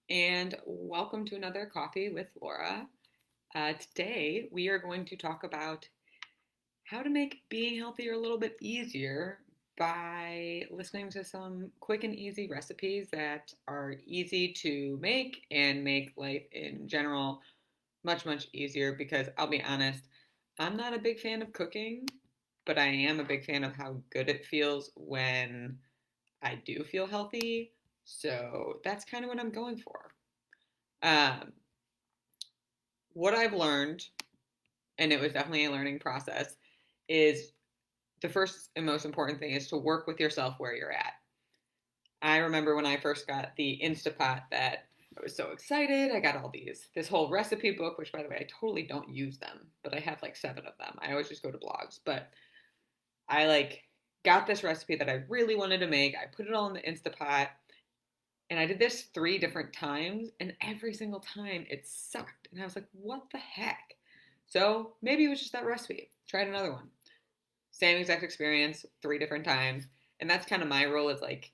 And welcome to another Coffee with Laura. Today, we are going to talk about how to make being healthier a little bit easier by listening to some quick and easy recipes that are easy to make and make life in general much, much easier. Because I'll be honest, I'm not a big fan of cooking, but I am a big fan of how good it feels when I do feel healthy. So that's kind of what I'm going for. Um, what I've learned, and it was definitely a learning process, is the first and most important thing is to work with yourself where you're at. I remember when I first got the Instapot that I was so excited. I got this whole recipe book, which by the way, I totally don't use them, but I have like 7 of them. I always just go to blogs, but I got this recipe that I really wanted to make. I put it all in the Instapot and I did this 3 different times, and every single time it sucked. And I was like, what the heck? So maybe it was just that recipe. Tried another one. Same exact experience, 3 different times. And that's kind of my rule is like,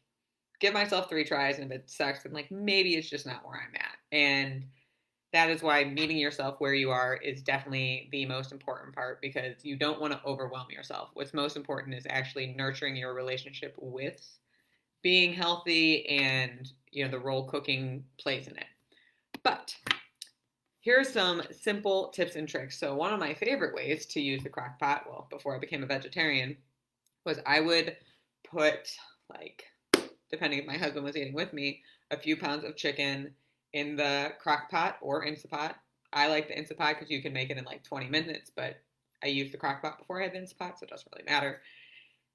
give myself 3 tries, and if it sucks, then like maybe it's just not where I'm at. And that is why meeting yourself where you are is definitely the most important part because you don't want to overwhelm yourself. What's most important is actually nurturing your relationship with being healthy and the role cooking plays in it. But here's some simple tips and tricks. So one of my favorite ways to use the crock pot, well, before I became a vegetarian, was I would put like, depending if my husband was eating with me, a few pounds of chicken in the crock pot or Instapot. I like the Instapot because you can make it in like 20 minutes, but I used the crock pot before I had the Instapot, so it doesn't really matter.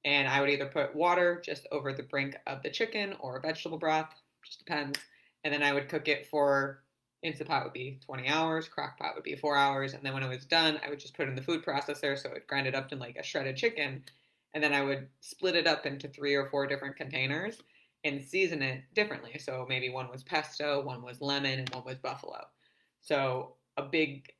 And I would either put water just over the brink of the chicken or vegetable broth, just depends. And then I would cook it for, Instapot would be 20 hours, crock pot would be 4 hours. And then when it was done, I would just put it in the food processor. So it would grind it up to like a shredded chicken. And then I would split it up into 3 or 4 different containers and season it differently. So maybe one was pesto, one was lemon, and one was buffalo. So a big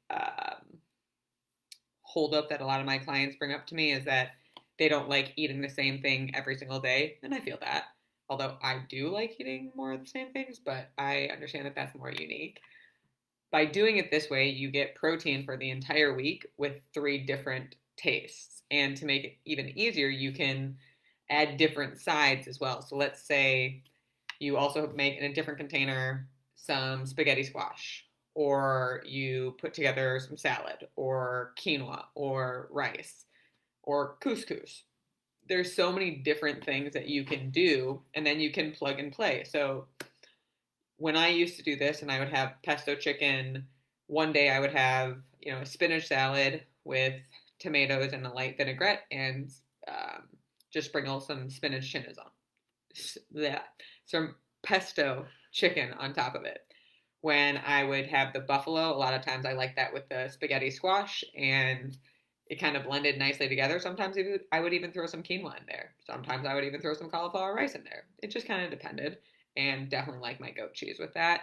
holdup that a lot of my clients bring up to me is that they don't like eating the same thing every single day. And I feel that. Although I do like eating more of the same things, but I understand that that's more unique. By doing it this way, you get protein for the entire week with 3 different tastes. And to make it even easier, you can add different sides as well. So let's say you also make in a different container some spaghetti squash, or you put together some salad, or quinoa, or rice, or couscous. There's so many different things that you can do, and then you can plug and play. So when I used to do this and I would have pesto chicken, one day I would have, a spinach salad with tomatoes and a light vinaigrette and just sprinkle some spinach chinas on that, some pesto chicken on top of it. When I would have the buffalo, a lot of times I like that with the spaghetti squash, and it kind of blended nicely together. Sometimes I would even throw some quinoa in there. Sometimes I would even throw some cauliflower rice in there. It just kind of depended, and definitely like my goat cheese with that.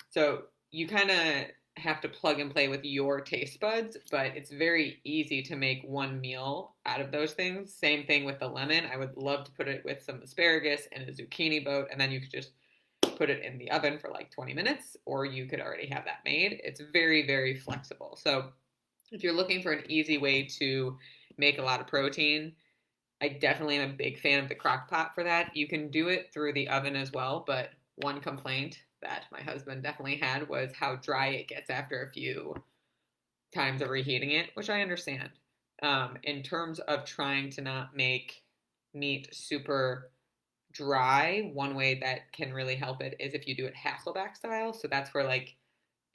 So you kind of have to plug and play with your taste buds, but it's very easy to make one meal out of those things. Same thing with the lemon. I would love to put it with some asparagus and a zucchini boat, and then you could just put it in the oven for like 20 minutes, or you could already have that made. It's very, very flexible. So if you're looking for an easy way to make a lot of protein, I definitely am a big fan of the crock pot for that. You can do it through the oven as well, but one complaint that my husband definitely had was how dry it gets after a few times of reheating it, which I understand. In terms of trying to not make meat super dry, one way that can really help it is if you do it Hasselback style. So that's where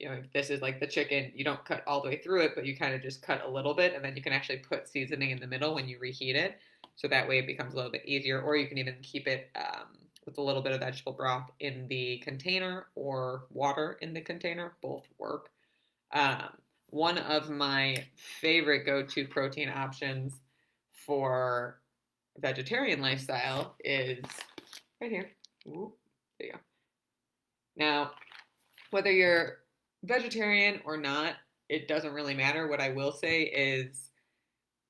if this is like the chicken, you don't cut all the way through it, but you kind of just cut a little bit, and then you can actually put seasoning in the middle when you reheat it. So that way it becomes a little bit easier. Or you can even keep it with a little bit of vegetable broth in the container or water in the container. Both work. Um, One of my favorite go-to protein options for vegetarian lifestyle is right here. Ooh, there you go. Now, whether you're vegetarian or not, it doesn't really matter. What I will say is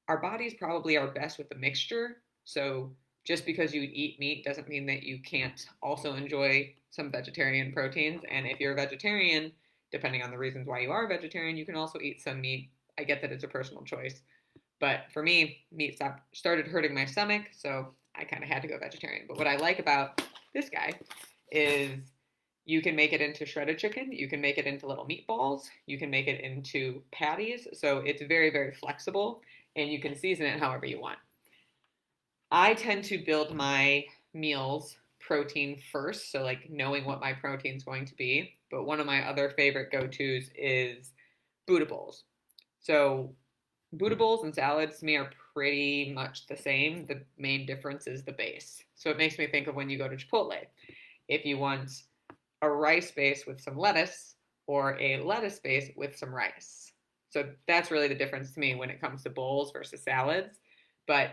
our bodies probably are best with a mixture. So just because you eat meat doesn't mean that you can't also enjoy some vegetarian proteins. And if you're a vegetarian, depending on the reasons why you are a vegetarian, you can also eat some meat. I get that it's a personal choice. But for me, meat started hurting my stomach, so I kind of had to go vegetarian. But what I like about this guy is you can make it into shredded chicken, you can make it into little meatballs, you can make it into patties. So it's very, very flexible, and you can season it however you want. I tend to build my meals protein first, so like knowing what my protein is going to be. But one of my other favorite go-tos is Buddha bowls. So Buddha bowls and salads to me are pretty much the same. The main difference is the base. So it makes me think of when you go to Chipotle. If you want a rice base with some lettuce or a lettuce base with some rice. So that's really the difference to me when it comes to bowls versus salads. But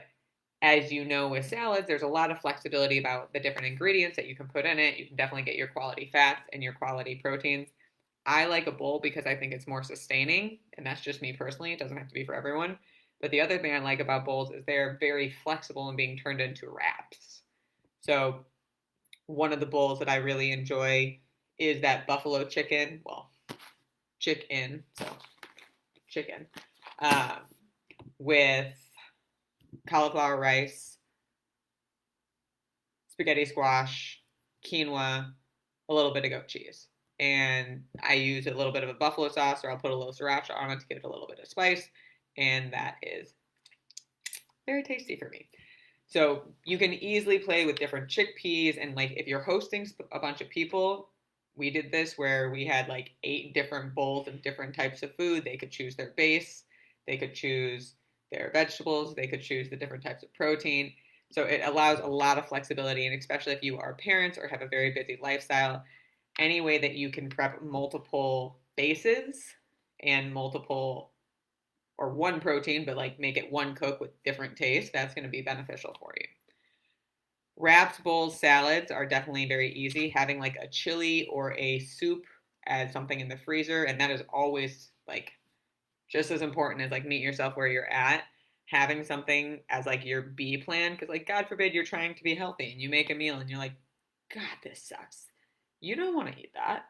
as you know, with salads, there's a lot of flexibility about the different ingredients that you can put in it. You can definitely get your quality fats and your quality proteins. I like a bowl because I think it's more sustaining, and that's just me personally. It doesn't have to be for everyone. But the other thing I like about bowls is they're very flexible in being turned into wraps. So one of the bowls that I really enjoy is that buffalo chicken. Well, chicken, so chicken, uh, with cauliflower rice, spaghetti squash, quinoa, a little bit of goat cheese. And I use a little bit of a buffalo sauce, or I'll put a little sriracha on it to give it a little bit of spice. And that is very tasty for me. So you can easily play with different chickpeas. And like if you're hosting a bunch of people, we did this where we had like 8 different bowls of different types of food. They could choose their base, they could choose their vegetables, they could choose the different types of protein. So it allows a lot of flexibility, and especially if you are parents or have a very busy lifestyle, any way that you can prep multiple bases and multiple or one protein, but like make it one cook with different tastes, that's going to be beneficial for you. Wraps, bowls, salads are definitely very easy. Having like a chili or a soup as something in the freezer, and that is always like just as important as like meet yourself where you're at. Having something as like your B plan, because like God forbid you're trying to be healthy and you make a meal and you're like, God, this sucks. You don't want to eat that.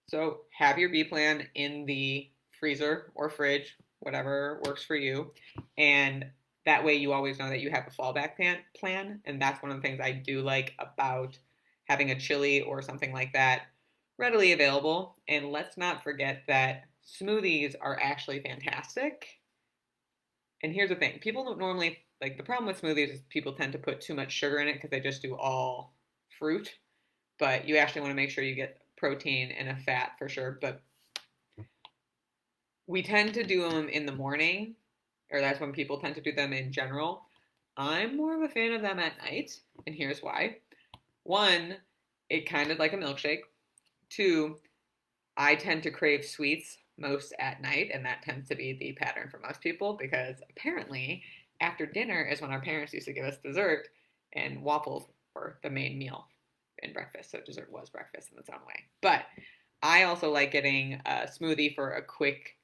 So have your B plan in the freezer or fridge, whatever works for you. And that way you always know that you have a fallback plan. And that's one of the things I do like about having a chili or something like that readily available. And let's not forget that smoothies are actually fantastic. And here's the thing, people don't normally, like the problem with smoothies is people tend to put too much sugar in it because they just do all fruit. But you actually want to make sure you get protein and a fat for sure. But we tend to do them in the morning, or that's when people tend to do them in general. I'm more of a fan of them at night, and here's why. One, it kind of like a milkshake. Two, I tend to crave sweets most at night, and that tends to be the pattern for most people because apparently after dinner is when our parents used to give us dessert, and waffles were the main meal in breakfast. So dessert was breakfast in its own way. But I also like getting a smoothie for a quick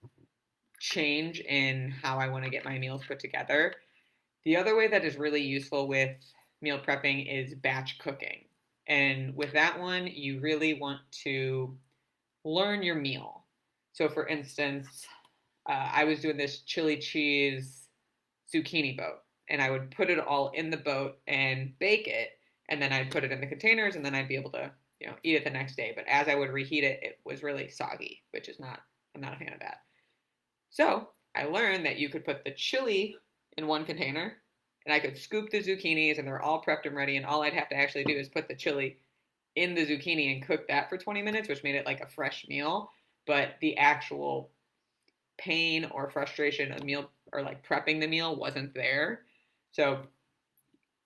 change in how I want to get my meals put together. The other way that is really useful with meal prepping is batch cooking. And with that one, you really want to learn your meal. So, for instance, I was doing this chili cheese zucchini boat, and I would put it all in the boat and bake it, and then I'd put it in the containers, and then I'd be able to, eat it the next day. But as I would reheat it, it was really soggy, which is not, I'm not a fan of that. So I learned that you could put the chili in one container, and I could scoop the zucchinis, and they're all prepped and ready, and all I'd have to actually do is put the chili in the zucchini and cook that for 20 minutes, which made it like a fresh meal. But the actual pain or frustration of meal or like prepping the meal wasn't there. So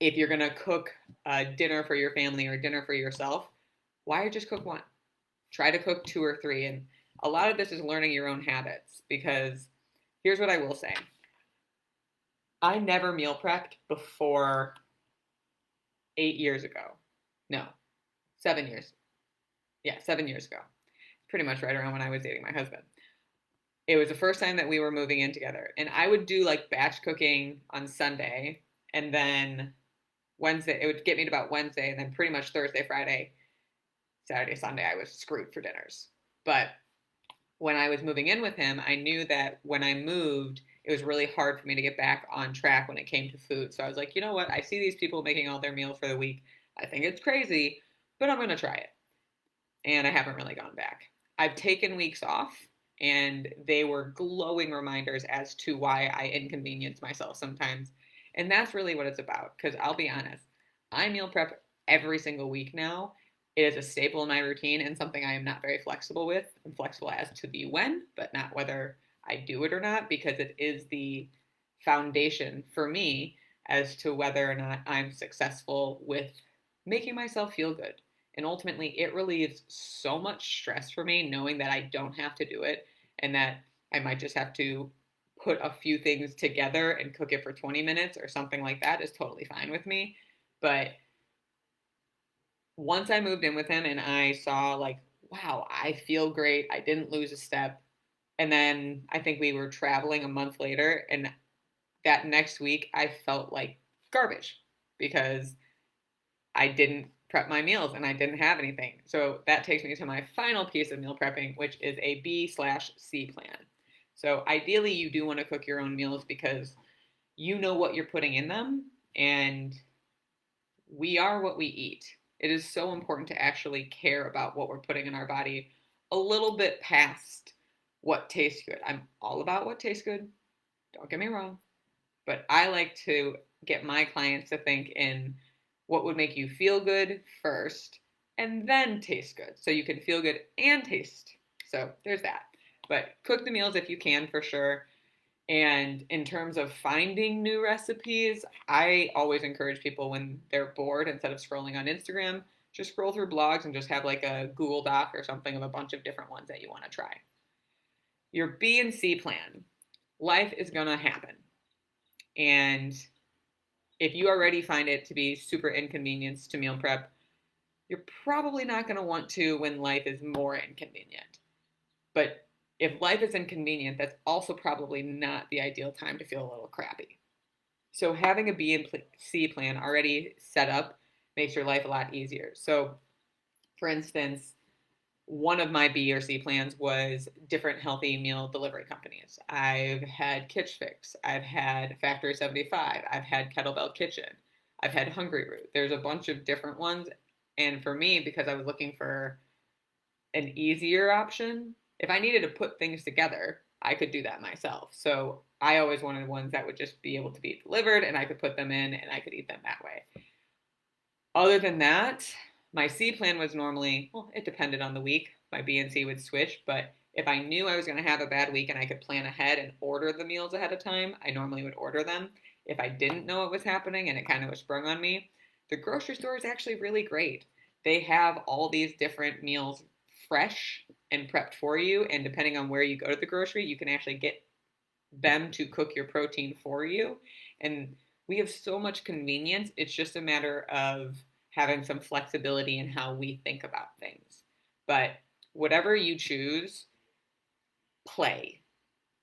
if you're going to cook a dinner for your family or dinner for yourself, why just cook one? Try to cook 2 or 3. And a lot of this is learning your own habits, because here's what I will say. I never meal prepped before 8 years ago. No, 7 years. Yeah, 7 years ago. Pretty much right around when I was dating my husband. It was the first time that we were moving in together. And I would do like batch cooking on Sunday, and then Wednesday, it would get me to about Wednesday, and then pretty much Thursday, Friday, Saturday, Sunday, I was screwed for dinners. But when I was moving in with him, I knew that when I moved, it was really hard for me to get back on track when it came to food. So I was like, you know what? I see these people making all their meals for the week. I think it's crazy, but I'm going to try it. And I haven't really gone back. I've taken weeks off, and they were glowing reminders as to why I inconvenience myself sometimes. And that's really what it's about. Because I'll be honest, I meal prep every single week now. It is a staple in my routine and something I am not very flexible with. I'm flexible as to the when, but not whether I do it or not, because it is the foundation for me as to whether or not I'm successful with making myself feel good. And ultimately, it relieves so much stress for me knowing that I don't have to do it and that I might just have to put a few things together and cook it for 20 minutes or something like that is totally fine with me. But once I moved in with him and I saw, like, wow, I feel great. I didn't lose a step. And then I think we were traveling a month later, and that next week I felt like garbage because I didn't prep my meals and I didn't have anything. So that takes me to my final piece of meal prepping, which is a B/C plan. So ideally, you do want to cook your own meals because you know what you're putting in them, and we are what we eat. It is so important to actually care about what we're putting in our body a little bit past what tastes good. I'm all about what tastes good. Don't get me wrong. But I like to get my clients to think in what would make you feel good first and then taste good. So you can feel good and taste. So there's that. But cook the meals if you can, for sure. And in terms of finding new recipes, I always encourage people when they're bored, instead of scrolling on Instagram, just scroll through blogs and just have like a Google Doc or something of a bunch of different ones that you want to try. Your B and C plan. Life is going to happen. And if you already find it to be super inconvenienced to meal prep, you're probably not going to want to when life is more inconvenient. But if life is inconvenient, that's also probably not the ideal time to feel a little crappy. So having a B and C plan already set up makes your life a lot easier. So, for instance, one of my B or C plans was different healthy meal delivery companies. I've had Kitch Fix, I've had Factory 75, I've had Kettlebell Kitchen, I've had Hungry Root. There's a bunch of different ones. And for me, because I was looking for an easier option, if I needed to put things together, I could do that myself. So I always wanted ones that would just be able to be delivered and I could put them in and I could eat them that way. Other than that, my C plan was normally, well, it depended on the week. My B and C would switch, but if I knew I was going to have a bad week and I could plan ahead and order the meals ahead of time, I normally would order them. If I didn't know it was happening and it kind of was sprung on me, the grocery store is actually really great. They have all these different meals fresh and prepped for you, and depending on where you go to the grocery, you can actually get them to cook your protein for you. And we have so much convenience. It's just a matter of having some flexibility in how we think about things. But whatever you choose, play.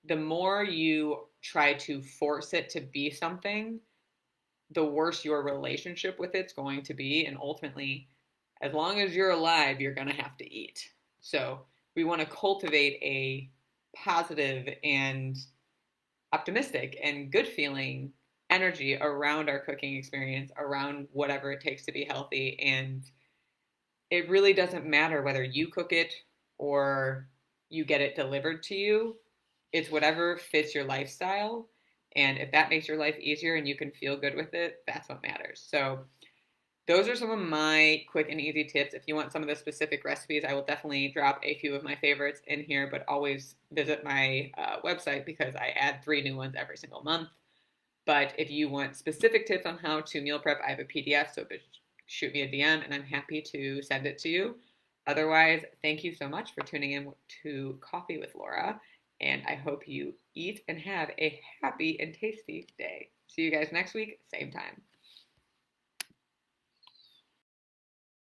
The more you try to force it to be something, the worse your relationship with it's going to be. And ultimately, as long as you're alive, you're going to have to eat. So we want to cultivate a positive and optimistic and good feeling energy around our cooking experience, around whatever it takes to be healthy. And it really doesn't matter whether you cook it or you get it delivered to you. It's whatever fits your lifestyle. And if that makes your life easier and you can feel good with it, that's what matters. So those are some of my quick and easy tips. If you want some of the specific recipes, I will definitely drop a few of my favorites in here, but always visit my website because I add 3 new ones every single month. But if you want specific tips on how to meal prep, I have a PDF, so shoot me a DM and I'm happy to send it to you. Otherwise, thank you so much for tuning in to Coffee with Laura, and I hope you eat and have a happy and tasty day. See you guys next week, same time.